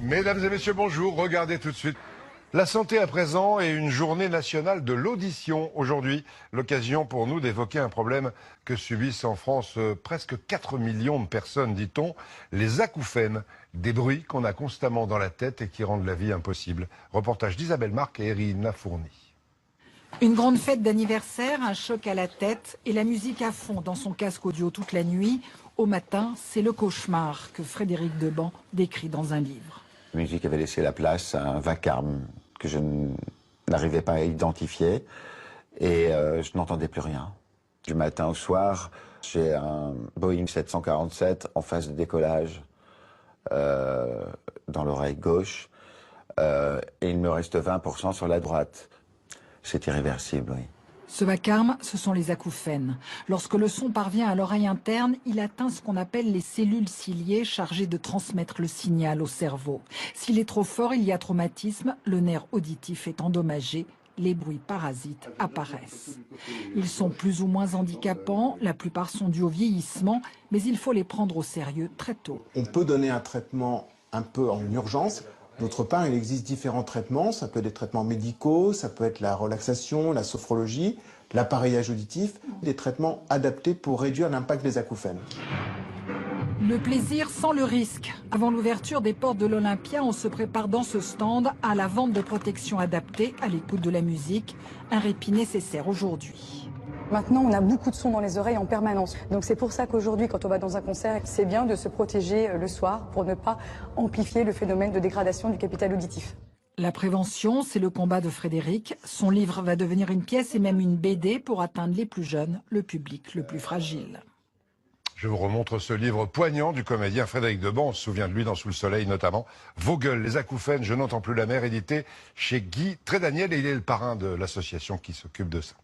Mesdames et messieurs, bonjour. Regardez tout de suite. La santé à présent et une journée nationale de l'audition aujourd'hui. L'occasion pour nous d'évoquer un problème que subissent en France presque 4 millions de personnes, dit-on, les acouphènes, des bruits qu'on a constamment dans la tête et qui rendent la vie impossible. Reportage d'Isabelle Marc et Irina Fourni. Une grande fête d'anniversaire, un choc à la tête et la musique à fond dans son casque audio toute la nuit. Au matin, c'est le cauchemar que Frédéric Deban décrit dans un livre. La musique avait laissé la place à un vacarme que je n'arrivais pas à identifier et je n'entendais plus rien. Du matin au soir, j'ai un Boeing 747 en phase de décollage dans l'oreille gauche et il me reste 20% sur la droite. C'est irréversible, oui. Ce vacarme, ce sont les acouphènes. Lorsque le son parvient à l'oreille interne, il atteint ce qu'on appelle les cellules ciliées chargées de transmettre le signal au cerveau. S'il est trop fort, il y a traumatisme, le nerf auditif est endommagé, les bruits parasites apparaissent. Ils sont plus ou moins handicapants, la plupart sont dus au vieillissement, mais il faut les prendre au sérieux très tôt. On peut donner un traitement un peu en urgence. D'autre part, il existe différents traitements. Ça peut être des traitements médicaux, ça peut être la relaxation, la sophrologie, l'appareillage auditif, des traitements adaptés pour réduire l'impact des acouphènes. Le plaisir sans le risque. Avant l'ouverture des portes de l'Olympia, on se prépare dans ce stand à la vente de protection adaptée à l'écoute de la musique. Un répit nécessaire aujourd'hui. Maintenant, on a beaucoup de sons dans les oreilles en permanence. Donc c'est pour ça qu'aujourd'hui, quand on va dans un concert, c'est bien de se protéger le soir pour ne pas amplifier le phénomène de dégradation du capital auditif. La prévention, c'est le combat de Frédéric. Son livre va devenir une pièce et même une BD pour atteindre les plus jeunes, le public le plus fragile. Je vous remontre ce livre poignant du comédien Frédéric Deban. On se souvient de lui dans Sous le soleil notamment. Vos gueules, les acouphènes, je n'entends plus la mer, édité chez Guy Trédaniel. Et il est le parrain de l'association qui s'occupe de ça.